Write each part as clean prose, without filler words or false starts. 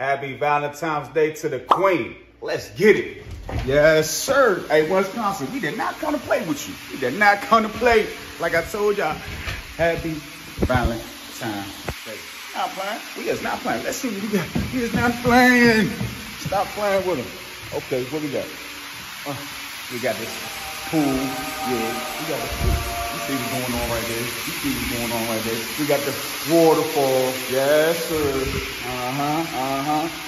Happy Valentine's Day to the Queen. Let's get it. Yes, sir. Hey, Wisconsin, we did not come to play with you. We did not come to play. Like I told y'all, happy Valentine's Day. Not playing. We is not playing. Let's see what we got. He is not playing. Stop playing with him. Okay, what we got? We got this pool. Yeah, we got this pool. You see what's going on right there. You see what's going on right there. We got the waterfall. Yes, sir.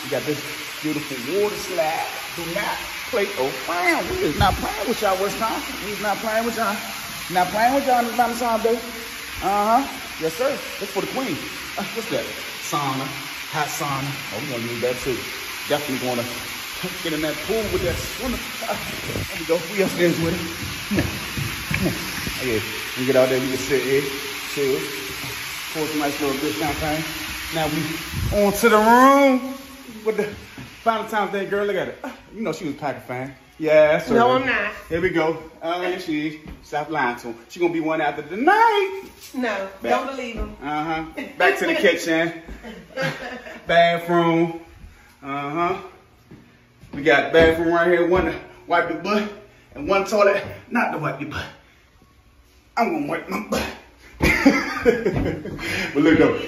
We got this beautiful water slide. Do not play around. We is not playing with y'all, Wisconsin. We is not playing with y'all. Not playing with y'all on this Valentine's Day. Yes, sir. That's for the Queen. What's that? Sauna. Hot sauna. Oh, we're going to use that too. Definitely going to get in that pool with that swimmer. There we go. We upstairs with it. Come on. Come on. Oh, yeah. We get out there. We can sit here. Chill. Pour some nice little good champagne. Now we on to the room with the Valentine's Day girl. Look at it. You know she was a Packer fan. Yeah, sir. No, I'm not. Here we go. Here she is. Stop lying to him. She gonna be one after the night. No, don't believe him. Back to the kitchen. Bathroom. We got bathroom right here. One to wipe your butt and one toilet not to wipe your butt. I'm gonna wipe my butt. But look though.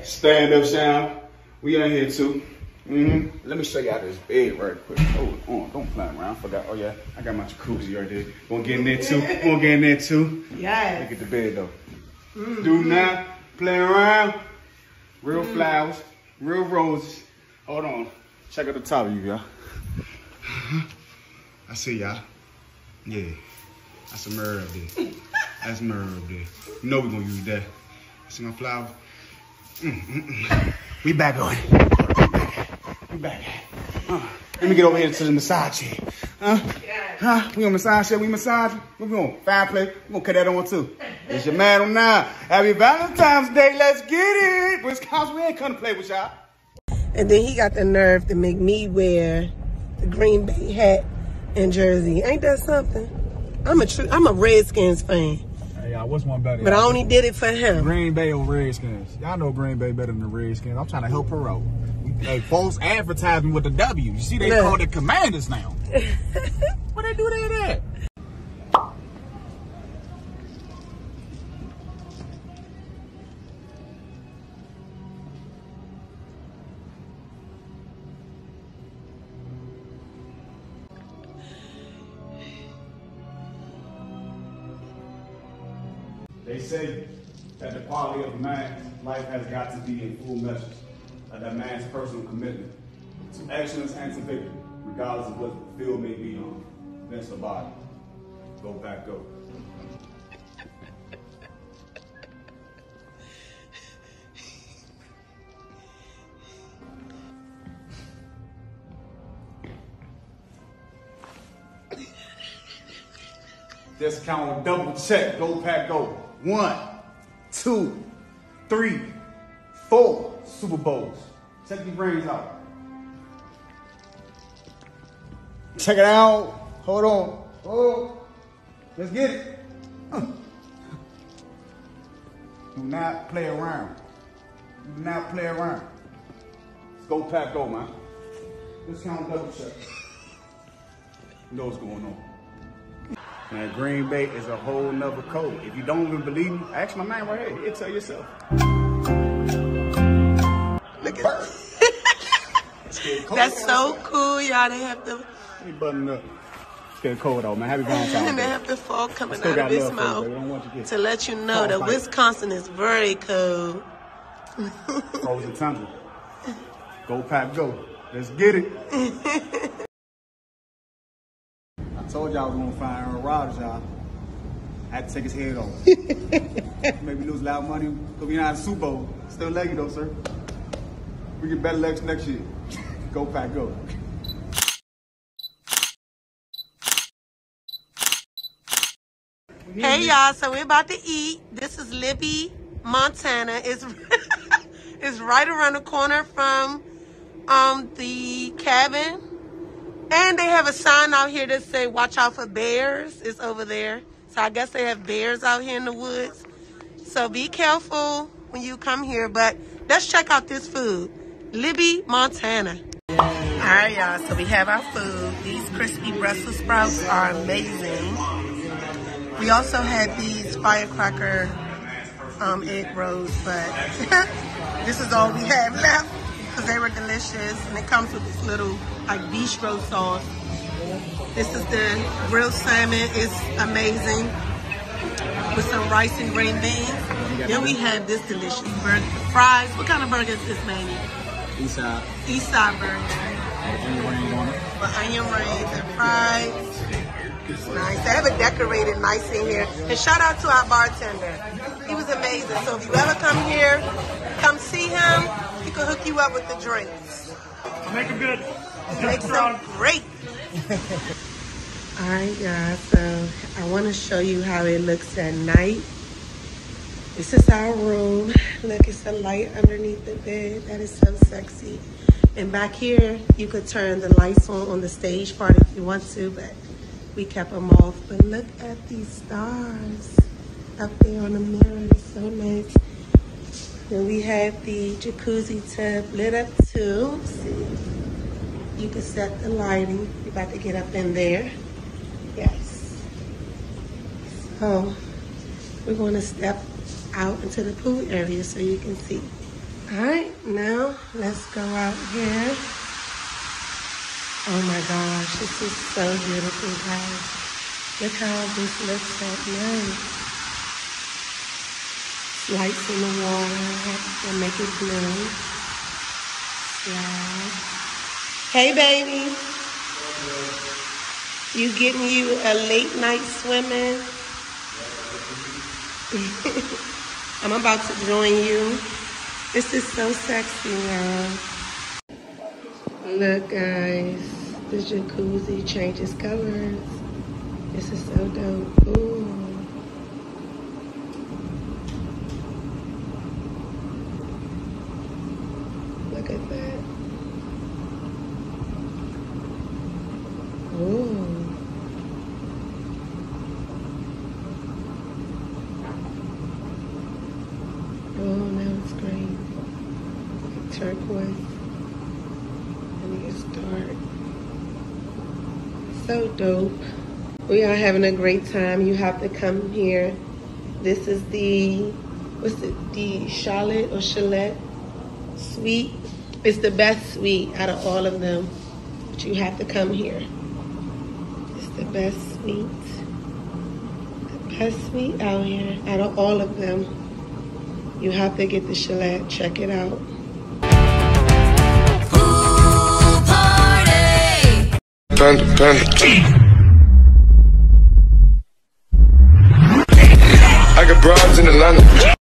Stand up shower. We in here too. Let me show y'all this bed right quick. Hold on, don't fly around. I forgot. Oh yeah, I got my jacuzzi right there. Gonna get in there too. Gonna get in there too. Yes. Look at the bed though. Do not play around. Real flowers, real roses. Hold on. Check out the top of you, y'all. I see y'all. Yeah. That's a mirror up there. That's a mirror up there. You know we're gonna use that. See my flowers? We back on it. We back. Let me get over here to the massage chair. We on massage chair. We massage. What we on? Fireplace. We gonna cut that on too. It's your man on now. Happy Valentine's Day. Let's get it. Wisconsin, we ain't come to play with y'all. And then he got the nerve to make me wear the Green Bay hat and jersey. Ain't that something? I'm a Redskins fan. Hey, y'all, what's one better? But I only did it for him. Green Bay or Redskins? Y'all know Green Bay better than the Redskins. I'm trying to help her out. Hey, false advertising with the W. You see, they call it Commanders now. What they do that at? They say that the quality of a man's life has got to be in full measure of that man's personal commitment to excellence and to victory, regardless of what the field may be on. Vince or body. Go back, go. Discount, double check, go pack, go. 1, 2, 3, 4 Super Bowls. Check your brains out. Check it out. Hold on. Oh, let's get it. Do not play around. Do not play around. Go pack, go, man. Discount, double check. You know what's going on. Now, Green Bay is a whole nother code. If you don't even believe me, ask my man right here. He'll tell yourself. Look at that. That's so cool, y'all. They have the... Let me button up. It's getting cold out, man. Happy Valentine's Day. And they have the fog coming out of his mouth to let you know that Wisconsin is very cold. Frozen tundra. Go pack, go. Let's get it. I told y'all I was gonna find Aaron Rodgers, y'all. I had to take his head off. Maybe lose a lot of money because we're not in the Super Bowl. Still leggy though, sir. We get better legs next year. Go pack, go. Hey y'all, so we're about to eat. This is Libby, Montana. It's it's right around the corner from the cabin. And they have a sign out here that say, watch out for bears. It's over there. So I guess they have bears out here in the woods. So be careful when you come here. But let's check out this food. Libby, Montana. All right, y'all, so we have our food. These crispy Brussels sprouts are amazing. We also had these firecracker egg rolls, but this is all we have left because they were delicious. And it comes with this little like bistro sauce. This is the grilled salmon. It's amazing with some rice and green beans. Then we have this delicious burger, fries. What kind of burger is this, Manny? Eastside burger. With onion rings and fries. It's nice. They have it decorated nice in here. And shout out to our bartender. He was amazing. So if you ever come here, come see him. He can hook you up with the drinks. I'll make them good. He makes them great. Alright guys, so I want to show you how it looks at night. This is our room. Look, it's a light underneath the bed. That is so sexy. And back here, you could turn the lights on the stage part if you want to, but we kept them off. But look at these stars up there on the mirror. It's so nice. Then we have the jacuzzi tub lit up too. See, you can set the lighting. You're about to get up in there. Yes. So we're going to step out into the pool area so you can see. All right, now let's go out here. Oh my gosh, this is so beautiful, guys. Look how this looks at night. Lights in the water that make it blue. Slide. Hey, baby. You getting you a late night swimming? I'm about to join you. This is so sexy, y'all. Look, guys. The jacuzzi changes colors. This is so dope. Ooh. Look at that. Ooh. Oh, now it's green. Like turquoise. And it gets dark. So dope. We are having a great time. You have to come here. This is the, what's it? The Chalet or Chalet Suite. It's the best suite out of all of them. But you have to come here. It's the best suite. The best suite out here out of all of them. You have to get the Chalet. Check it out. Pool party.